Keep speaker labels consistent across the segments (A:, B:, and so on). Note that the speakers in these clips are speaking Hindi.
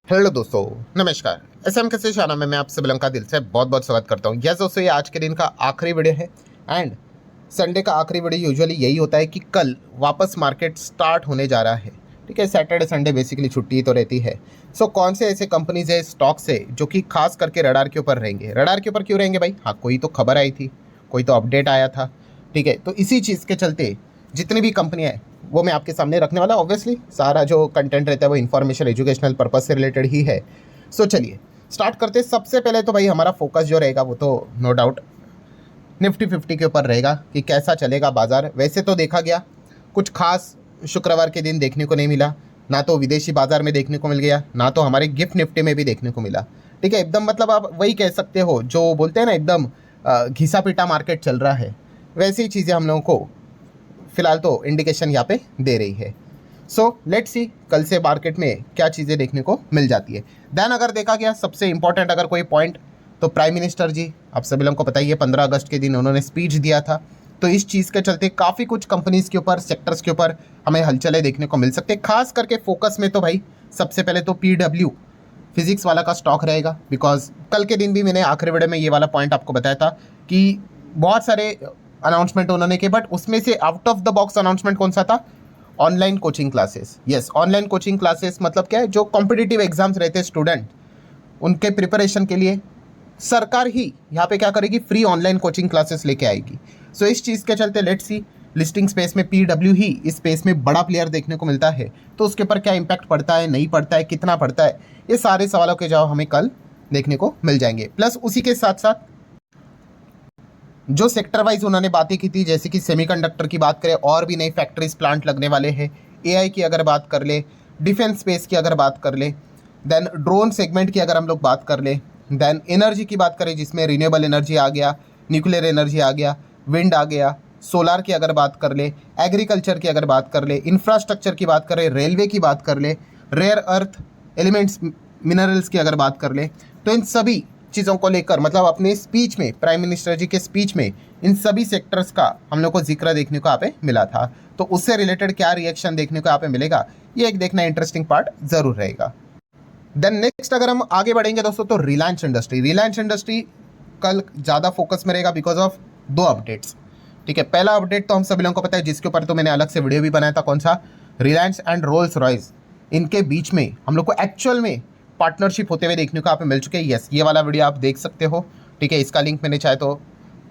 A: हेलो दोस्तों, नमस्कार। एसएम के चैनल में मैं आप सभी लोगों का दिल से बहुत बहुत स्वागत करता हूँ। यस दोस्तों, ये आज के दिन का आखिरी वीडियो है एंड संडे का आखिरी वीडियो यूजुअली यही होता है कि कल वापस मार्केट स्टार्ट होने जा रहा है। ठीक है, सैटरडे संडे बेसिकली छुट्टी तो रहती है। सो कौन से ऐसे कंपनीज है, स्टॉक्स है जो कि खास करके रडार के ऊपर रहेंगे। रडार के ऊपर क्यों रहेंगे भाई? हाँ, कोई तो खबर आई थी, कोई तो अपडेट आया था। ठीक है, तो इसी चीज़ के चलते जितनी भी कंपनियाँ हैं वो मैं आपके सामने रखने वाला। ऑब्वियसली सारा जो कंटेंट रहता है वो इन्फॉर्मेशन एजुकेशनल पर्पज से रिलेटेड ही है। सो चलिए स्टार्ट करते हैं। सबसे पहले तो भाई हमारा फोकस जो रहेगा वो तो नो डाउट निफ्टी 50 के ऊपर रहेगा कि कैसा चलेगा बाजार। वैसे तो देखा गया कुछ खास शुक्रवार के दिन देखने को नहीं मिला, ना तो विदेशी बाजार में देखने को मिल गया, ना तो हमारे गिफ्ट निफ्टी में भी देखने को मिला। ठीक है, एकदम मतलब आप वही कह सकते हो जो बोलते हैं ना, एकदम घिसा पिटा मार्केट चल रहा है। वैसी चीज़ें हम लोगों को फिलहाल तो इंडिकेशन यहाँ पे दे रही है। सो लेट्स सी कल से मार्केट में क्या चीज़ें देखने को मिल जाती है। देन अगर देखा गया सबसे इंपॉर्टेंट अगर कोई पॉइंट, तो प्राइम मिनिस्टर जी, आप सभी लोगों को पता ही है, 15 अगस्त के दिन उन्होंने स्पीच दिया था। तो इस चीज़ के चलते काफ़ी कुछ कंपनीज़ के ऊपर, सेक्टर्स के ऊपर हमें हलचलें देखने को मिल सकते हैं। खास करके फोकस में तो भाई सबसे पहले तो PW फिजिक्स वाला का स्टॉक रहेगा। बिकॉज कल के दिन भी मैंने आखिरी वीडियो में ये वाला पॉइंट आपको बताया था कि बहुत सारे अनाउंसमेंट उन्होंने किए, बट उसमें से out of the box announcement कौन सा था? Online coaching classes. Yes, online coaching classes मतलब क्या है? जो कॉम्पिटिटिव एग्जाम्स रहते हैं स्टूडेंट, उनके प्रिपरेशन के लिए सरकार ही यहाँ पे क्या करेगी? फ्री ऑनलाइन कोचिंग क्लासेस लेके आएगी। सो इस चीज़ के चलते लेट्स सी लिस्टिंग स्पेस में PW ही इस स्पेस में बड़ा प्लेयर देखने को मिलता है, तो उसके ऊपर क्या इम्पैक्ट पड़ता है, नहीं पड़ता है, कितना पड़ता है, ये सारे सवालों के जवाब हमें कल देखने को मिल जाएंगे। प्लस उसी के साथ साथ जो सेक्टर वाइज उन्होंने बातें की थी, जैसे कि सेमीकंडक्टर की बात करें, और भी नई फैक्ट्रीज प्लांट लगने वाले हैं। AI की अगर बात कर ले, डिफेंस स्पेस की अगर बात कर ले, देन ड्रोन सेगमेंट की अगर हम लोग बात कर ले, देन एनर्जी की बात करें जिसमें रिन्यूएबल एनर्जी आ गया, न्यूक्लियर एनर्जी आ गया, विंड आ गया, सोलार की अगर बात कर ले, एग्रीकल्चर की अगर बात कर ले, इंफ्रास्ट्रक्चर की बात करें, रेलवे की बात कर ले, रेयर अर्थ एलिमेंट्स मिनरल्स की अगर बात कर ले, तो इन सभी चीज़ों को लेकर मतलब अपने स्पीच में, प्राइम मिनिस्टर जी के स्पीच में इन सभी सेक्टर्स का हम लोग को जिक्र देखने को यहाँ पे मिला था। तो उससे रिलेटेड क्या रिएक्शन देखने को यहाँ पे मिलेगा, ये एक देखना इंटरेस्टिंग पार्ट जरूर रहेगा। देन नेक्स्ट अगर हम आगे बढ़ेंगे दोस्तों, तो रिलायंस इंडस्ट्री। रिलायंस इंडस्ट्री कल ज़्यादा फोकस में रहेगा बिकॉज ऑफ दो अपडेट्स। ठीक है, पहला अपडेट तो हम सभी लोगों को पता है, जिसके ऊपर तो मैंने अलग से वीडियो भी बनाया था। कौन सा? रिलायंस एंड रोल्स रॉयस, इनके बीच में हम लोग को एक्चुअल में पार्टनरशिप होते हुए देखने को यहाँ पे मिल चुके हैं। यस, ये वाला वीडियो आप देख सकते हो। ठीक है, इसका लिंक मैंने चाहे तो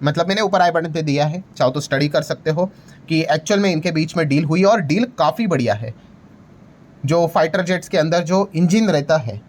A: मतलब मैंने ऊपर आई बटन पे दिया है, चाहो तो स्टडी कर सकते हो कि एक्चुअल में इनके बीच में डील हुई और डील काफ़ी बढ़िया है। जो फाइटर जेट्स के अंदर जो इंजन रहता है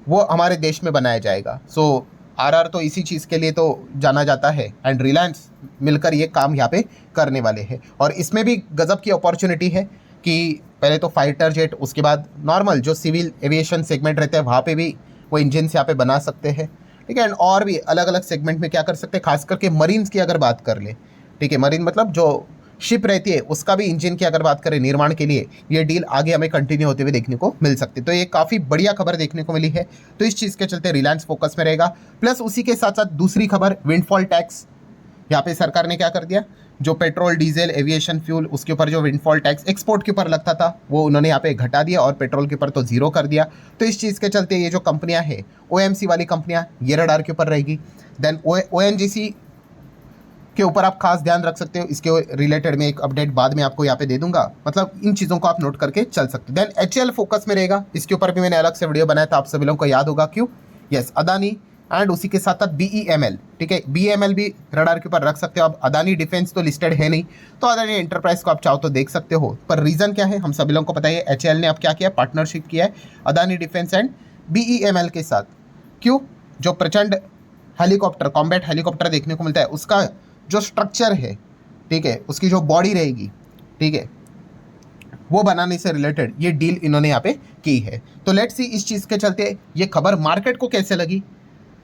A: वो हमारे देश में बनाया जाएगा। सो RR तो इसी चीज़ के लिए तो जाना जाता है एंड रिलायंस मिलकर ये काम यहाँ पे करने वाले हैं। और इसमें भी गजब की अपॉर्चुनिटी है कि पहले तो फाइटर जेट, उसके बाद नॉर्मल जो सिविल एविएशन सेगमेंट रहते हैं वहाँ पे भी वो इंजन यहाँ पे बना सकते हैं। ठीक है, एंड और भी अलग अलग सेगमेंट में क्या कर सकते हैं, खास करके मरीन्स की अगर बात कर ले। ठीक है, मरीन मतलब जो शिप रहती है उसका भी इंजन की अगर बात करें निर्माण के लिए, ये डील आगे हमें कंटिन्यू होते हुए देखने को मिल सकती है। तो ये काफ़ी बढ़िया खबर देखने को मिली है। तो इस चीज़ के चलते रिलायंस फोकस में रहेगा। प्लस उसी के साथ साथ दूसरी खबर, विंडफॉल टैक्स। यहाँ पे सरकार ने क्या कर दिया, जो पेट्रोल डीजल एविएशन फ्यूल उसके ऊपर जो विंडफॉल टैक्स एक्सपोर्ट के ऊपर लगता था वो उन्होंने यहाँ पे घटा दिया और पेट्रोल के ऊपर तो जीरो कर दिया। तो इस चीज़ के चलते ये जो कंपनियाँ हैं, OMC वाली कंपनियाँ, ये रडार के ऊपर रहेगी। देन ONGC के ऊपर आप खास ध्यान रख सकते हो। इसके रिलेटेड में एक अपडेट बाद में आपको यहाँ पे दे दूंगा, मतलब इन चीज़ों को आप नोट करके चल सकते हो। देन HL फोकस में रहेगा, इसके ऊपर भी मैंने अलग से वीडियो बनाया था, आप सभी लोगों को याद होगा। क्यों? यस, अदानी एंड उसी के साथ साथ BEML। ठीक है, BEML भी रडार के ऊपर रख सकते हो आप। अदानी डिफेंस तो लिस्टेड है नहीं, तो अदानी एंटरप्राइज को आप चाहो तो देख सकते हो। पर रीज़न क्या है हम सभी लोगों को पता है, HL ने अब क्या किया, पार्टनरशिप किया है अदानी डिफेंस एंड BEML के साथ। क्यों? जो प्रचंड हेलीकॉप्टर, कॉम्बैट हेलीकॉप्टर देखने को मिलता है, उसका जो स्ट्रक्चर है, ठीक है, उसकी जो बॉडी रहेगी, ठीक है, वो बनाने से रिलेटेड ये डील इन्होंने यहाँ पे की है। तो लेट्स सी इस चीज़ के चलते ये खबर मार्केट को कैसे लगी,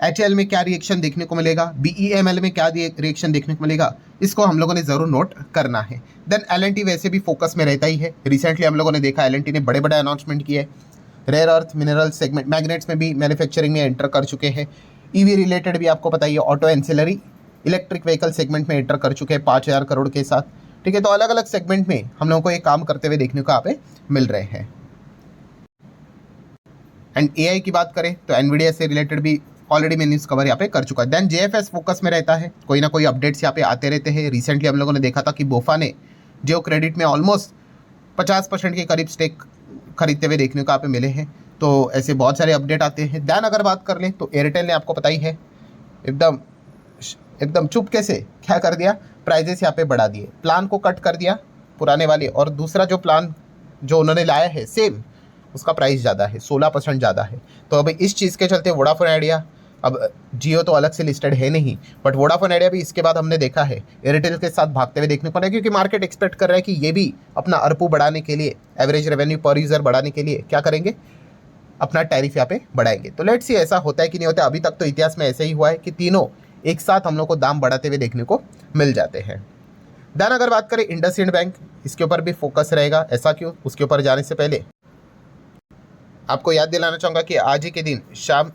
A: HL में क्या रिएक्शन देखने को मिलेगा, BEML में क्या रिएक्शन देखने को मिलेगा, इसको हम लोगों ने ज़रूर नोट करना है। देन LNT वैसे भी फोकस में रहता ही है। रिसेंटली हम लोगों ने देखा LNT ने बड़े बड़े अनाउंसमेंट किए। Rare earth mineral segment, magnets में भी मैन्युफैक्चरिंग में एंटर कर चुके हैं। EV रिलेटेड भी आपको पता ही है, auto ancillary electric vehicle segment में एंटर कर चुके हैं 5,000 करोड़ के साथ। ठीक है, तो अलग अलग सेगमेंट में हम लोगों को ये काम करते हुए देखने को यहाँ पे मिल रहे हैं। एंड एआई की बात करें तो एनवीडिया से रिलेटेड भी ऑलरेडी मैं न्यूज़ कवर यहाँ पे कर चुका है। देन जेएफएस फोकस में रहता है, कोई ना कोई अपडेट्स यहाँ पे आते रहते हैं। रिसेंटली हम लोगों ने देखा था कि बोफा ने जियो क्रेडिट में ऑलमोस्ट 50% के करीब स्टेक खरीदते हुए देखने को यहाँ पे मिले हैं। तो ऐसे बहुत सारे अपडेट आते हैं। देन अगर बात कर लें तो एयरटेल ने आपको पता ही है एकदम चुपके से क्या कर दिया, प्राइजेस यहाँ पे बढ़ा दिए, प्लान को कट कर दिया पुराने वाले, और दूसरा जो प्लान जो उन्होंने लाया है सेम, उसका प्राइस ज़्यादा है, 16% ज़्यादा है। तो अब इस चीज़ के चलते वोडाफोन आइडिया, अब जियो तो अलग से लिस्टेड है नहीं, बट वोडाफोन आइडिया भी इसके बाद हमने देखा है एयरटेल के साथ भागते हुए देखने को मिला, क्योंकि मार्केट एक्सपेक्ट कर रहा है कि ये भी अपना ARPU बढ़ाने के लिए, एवरेज रेवेन्यू पर यूज़र बढ़ाने के लिए क्या करेंगे, अपना टैरिफ यहाँ पे बढ़ाएंगे। तो लेट्स सी ऐसा होता है कि नहीं होता। अभी तक तो इतिहास में ऐसे ही हुआ है कि तीनों एक साथ हम लोग को दाम बढ़ाते हुए देखने को मिल जाते हैं। देन अगर बात करें इंडसइंड बैंक, इसके ऊपर भी फोकस रहेगा। ऐसा क्यों, उसके ऊपर जाने से पहले आपको याद दिलाना चाहूँगा कि आज ही के दिन शाम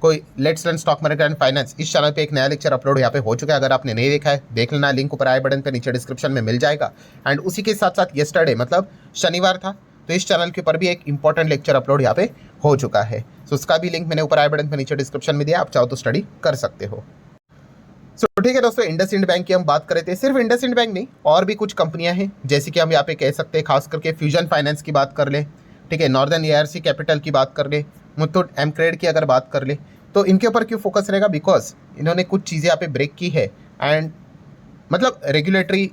A: कोई let's learn stock market and finance इस चैनल पे एक नया लेक्चर अपलोड यहाँ पे हो चुका है। अगर आपने नहीं देखा है देख लेना, लिंक ऊपर आई बटन पे नीचे डिस्क्रिप्शन में मिल जाएगा। एंड उसी के साथ साथ येस्टरडे मतलब शनिवार था, तो इस चैनल के ऊपर भी एक इंपॉर्टेंट लेक्चर अपलोड यहाँ पे हो चुका है। सो उसका भी लिंक मैंने ऊपर आई बटन पे नीचे डिस्क्रिप्शन में दिया, आप चाहो तो स्टडी कर सकते हो। सो ठीक है दोस्तों, इंडसइंड बैंक की हम बात कर रहे थे। सिर्फ इंडसइंड बैंक नहीं, और भी कुछ कंपनियां हैं, जैसे कि हम यहाँ पे कह सकते हैं खास करके फ्यूजन फाइनेंस की बात कर ले, ठीक है, नॉर्दर्न ARC कैपिटल की बात कर ले, मुथूट एमक्रेड की अगर बात कर ले, तो इनके ऊपर क्यों फोकस रहेगा, बिकॉज इन्होंने कुछ चीज़ें यहाँ पे ब्रेक की है एंड मतलब रेगुलेटरी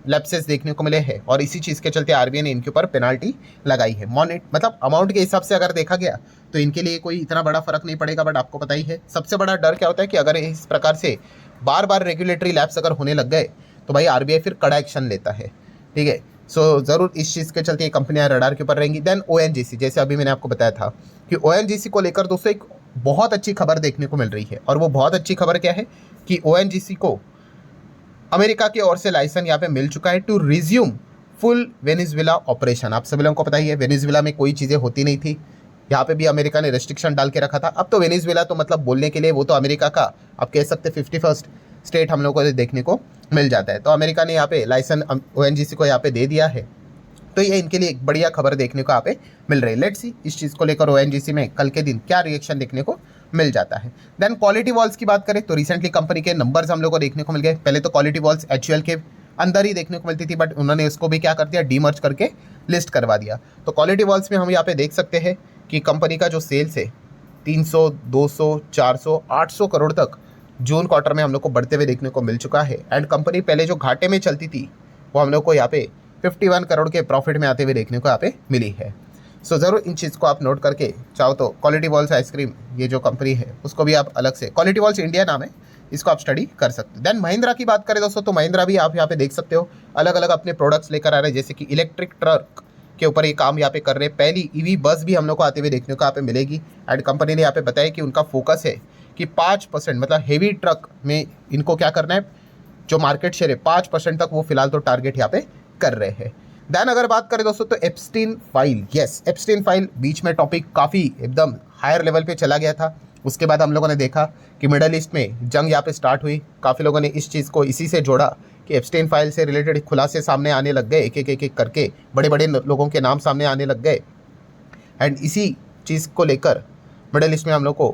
A: लैप्सेस देखने को मिले हैं, और इसी चीज़ के चलते RBI ने इनके ऊपर पेनाल्टी लगाई है। मतलब अमाउंट के हिसाब से अगर देखा गया तो इनके लिए कोई इतना बड़ा फर्क नहीं पड़ेगा, बट आपको पता ही है सबसे बड़ा डर क्या होता है कि अगर इस प्रकार से बार बार रेगुलेटरी लैप्स अगर होने लग गए तो भाई RBI फिर कड़ा एक्शन लेता है, ठीक है। सो ज़रूर इस चीज़ के चलते ये कंपनियां रडार के ऊपर रहेंगी। देन ONGC, जैसे अभी मैंने आपको बताया था कि ONGC को लेकर दोस्तों एक बहुत अच्छी खबर देखने को मिल रही है, और वो बहुत अच्छी खबर क्या है कि ONGC को अमेरिका की ओर से लाइसेंस यहाँ पे मिल चुका है to resume full Venezuela operation. आप सभी लोगों को पता ही है वेनेजुएला में कोई चीज़ें होती नहीं थी, यहाँ पे भी अमेरिका ने रेस्ट्रिक्शन डाल के रखा था। अब तो वेनेजुएला तो मतलब बोलने के लिए वो तो अमेरिका का आप कह सकते 51st स्टेट हम लोग को देखने को मिल जाता है। तो अमेरिका ने यहाँ पे लाइसेंस ONGC को यहाँ पे दे दिया है, तो ये इनके लिए एक बढ़िया खबर देखने को यहाँ पे मिल रही है। लेट्स सी इस चीज़ को लेकर ONGC में कल के दिन क्या रिएक्शन देखने को मिल जाता है। देन क्वालिटी वॉल्स की बात करें तो रिसेंटली कंपनी के नंबर्स हम लोग को देखने को मिल गए। पहले तो क्वालिटी वॉल्स HUL के अंदर ही देखने को मिलती थी, बट उन्होंने उसको भी क्या कर दिया, डीमर्ज करके लिस्ट करवा दिया। तो क्वालिटी वॉल्स में हम यहाँ पे देख सकते हैं कि कंपनी का जो सेल्स है 300, 200, 400, 800 करोड़ तक जून क्वार्टर में हम लोग को बढ़ते हुए देखने को मिल चुका है। एंड कंपनी पहले जो घाटे में चलती थी वो हम लोग को यहाँ पे 51 करोड़ के प्रॉफिट में आते हुए देखने को यहाँ पे मिली है। सो ज़रूर इन चीज़ को आप नोट करके चाहो तो क्वालिटी वॉल्स आइसक्रीम ये जो कंपनी है उसको भी आप अलग से, क्वालिटी वॉल्स इंडिया नाम है, इसको आप स्टडी कर सकते हो। देन महिंद्रा की बात करें दोस्तों तो महिंद्रा भी आप यहाँ पे देख सकते हो अलग अलग अपने प्रोडक्ट्स लेकर आ रहे हैं, जैसे कि इलेक्ट्रिक ट्रक के ऊपर ये काम यहाँ पे कर रहे हैं। पहली EV बस भी हम लोग को आते हुए देखने को यहाँ पे मिलेगी। एंड कंपनी ने यहाँ पे बताया कि उनका फोकस है कि 5% मतलब हेवी ट्रक में इनको क्या करना है, जो मार्केट शेयर है 5% तक वो फिलहाल तो टारगेट यहाँ पे कर रहे हैं। देन अगर बात करें दोस्तों तो Epstein file, yes Epstein file बीच में टॉपिक काफ़ी एकदम हायर लेवल पे चला गया था। उसके बाद हम लोगों ने देखा कि मिडल ईस्ट में जंग यहाँ पे स्टार्ट हुई, काफ़ी लोगों ने इस चीज़ को इसी से जोड़ा कि एप्स्टीन फाइल से रिलेटेड खुलासे सामने आने लग गए, एक एक करके बड़े बड़े लोगों के नाम सामने आने लग गए। एंड इसी चीज़ को लेकर मिडल ईस्ट में हम लोग को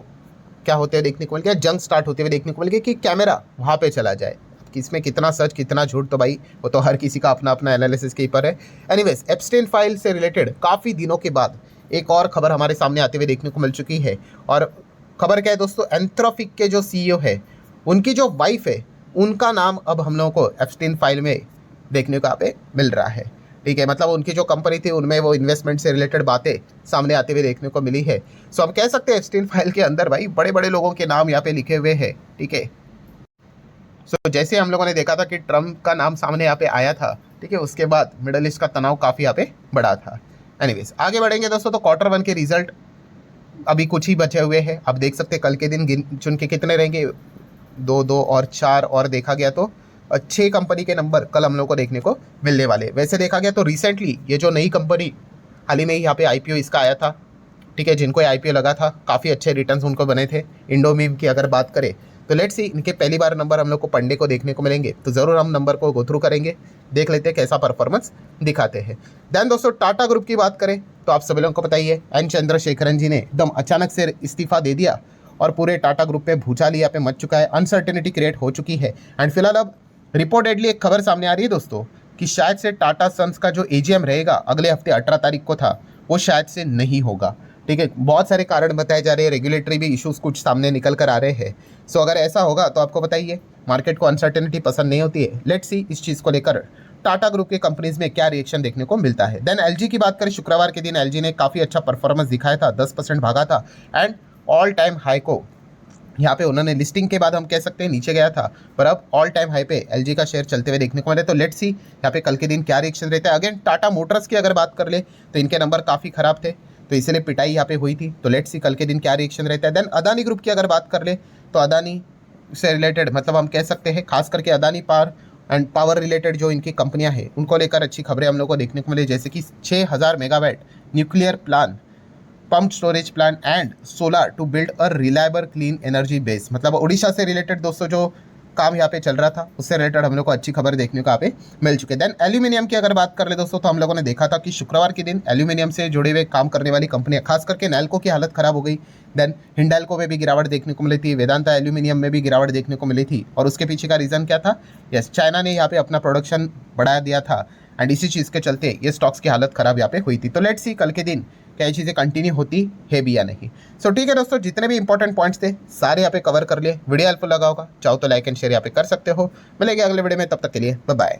A: क्या होते हुए देखने को मिल गया, जंग स्टार्ट होते हुए देखने को मिल गया कि कैमरा वहाँ पे चला जाए। इसमें कितना सच कितना झूठ तो भाई वो तो हर किसी का अपना अपना एनालिसिस के ऊपर है। एनीवेज एप्स्टीन फाइल से रिलेटेड काफ़ी दिनों के बाद एक और खबर हमारे सामने आते हुए देखने को मिल चुकी है। और खबर क्या है दोस्तों, एंथ्रोपिक के जो CEO है उनकी जो वाइफ है उनका नाम अब हम लोगों को एप्स्टीन फाइल में देखने को यहाँ पे मिल रहा है, ठीक है। मतलब उनकी जो कंपनी थी उनमें वो इन्वेस्टमेंट से रिलेटेड बातें सामने आते हुए देखने को मिली है। सो हम कह सकते हैं एप्स्टीन फाइल के अंदर भाई बड़े बड़े लोगों के नाम यहाँ पे लिखे हुए हैं, ठीक है। सो जैसे हम लोगों ने देखा था कि ट्रम्प का नाम सामने यहाँ पे आया था, ठीक है, उसके बाद मिडल ईस्ट का तनाव काफ़ी यहाँ पे बढ़ा था। एनीवेज आगे बढ़ेंगे दोस्तों तो Q1 के रिजल्ट अभी कुछ ही बचे हुए हैं। आप देख सकते हैं कल के दिन गिन चुन के कितने रहेंगे, 2, 2 और 4, और देखा गया तो 6 कंपनी के नंबर कल हम लोग को देखने को मिलने वाले। वैसे देखा गया तो रिसेंटली ये जो नई कंपनी हाल ही में यहाँ पे IPO इसका आया था, ठीक है, जिनको IPO लगा था काफ़ी अच्छे रिटर्न्स उनको बने थे। इंडोमीम की अगर बात करें तो लेट्स सी इनके पहली बार नंबर हम लोग को पंडे को देखने को मिलेंगे, तो ज़रूर हम नंबर को गो थ्रू करेंगे, देख लेते हैं कैसा परफॉर्मेंस दिखाते हैं। देन दोस्तों टाटा ग्रुप की बात करें तो आप सभी लोगों को पता ही है एन चंद्रशेखरन जी ने एकदम अचानक से इस्तीफा दे दिया और पूरे टाटा ग्रुप पे भूचाल यहाँ पे मच चुका है, अनसर्टेनिटी क्रिएट हो चुकी है। एंड फिलहाल अब रिपोर्टेडली एक खबर सामने आ रही है दोस्तों कि शायद से टाटा सन्स का जो एजीएम रहेगा अगले हफ्ते 18 तारीख को था, वो शायद से नहीं होगा। ठीक है, बहुत सारे कारण बताए जा रहे हैं, रेगुलेटरी भी इश्यूज कुछ सामने निकल कर आ रहे हैं। सो अगर ऐसा होगा तो आपको बताइए, मार्केट को अनसर्टेनिटी पसंद नहीं होती है। लेट्स सी इस चीज़ को लेकर टाटा ग्रुप के कंपनीज में क्या रिएक्शन देखने को मिलता है। देन एलजी की बात करें, शुक्रवार के दिन एलजी ने काफ़ी अच्छा परफॉर्मेंस दिखाया था, 10% भागा था एंड ऑल टाइम हाई को यहाँ पे उन्होंने लिस्टिंग के बाद हम कह सकते हैं नीचे गया था, पर अब ऑल टाइम हाई पे एलजी का शेयर चलते हुए देखने को मिले। तो लेट्स सी यहाँ पे कल के दिन क्या रिएक्शन रहता है। अगेन टाटा मोटर्स की अगर बात कर ले तो इनके नंबर काफ़ी खराब थे, तो इसलिए पिटाई यहाँ पे हुई थी। तो लेट्स सी कल के दिन क्या रिएक्शन रहता है। देन अदानी ग्रुप की अगर बात कर ले तो अदानी से रिलेटेड मतलब हम कह सकते हैं खास करके Adani power and power related जो इनकी कंपनियां हैं उनको लेकर अच्छी खबरें हम लोग को देखने को मिली, जैसे कि 6000 megawatt nuclear plant, pump storage plant and solar to build a reliable clean energy base. मतलब उड़ीसा से रिलेटेड दोस्तों जो काम यहाँ पे चल रहा था उससे रिलेटेड हम लोग को अच्छी खबर देखने को यहाँ पे मिल चुके हैं। देन एल्यूमिनियम की अगर बात कर ले दोस्तों तो हम लोगों ने देखा था कि शुक्रवार के दिन एल्यूमिनियम से जुड़े हुए काम करने वाली कंपनियां खास करके नैल्को की हालत खराब हो गई। देन हिंडाल्को में भी गिरावट देखने को मिली थी, वेदांता एल्यूमिनियम में भी गिरावट देखने को मिली थी। और उसके पीछे का रीज़न क्या था? यस, चाइना ने यहाँ पे अपना प्रोडक्शन बढ़ा दिया था एंड इसी चीज़ के चलते ये स्टॉक्स की हालत खराब यहाँ पे हुई थी। तो लेट्स सी कल के दिन क्या ये चीज़ें कंटिन्यू होती है भी या नहीं। सो ठीक है दोस्तों, जितने भी इंपॉर्टेंट पॉइंट्स थे सारे यहाँ पे कवर कर लिए। वीडियो हेल्पफुल लगा होगा, चाहो तो लाइक एंड शेयर यहाँ पे कर सकते हो। मिलेंगे अगले वीडियो में, तब तक के लिए बाय बाय।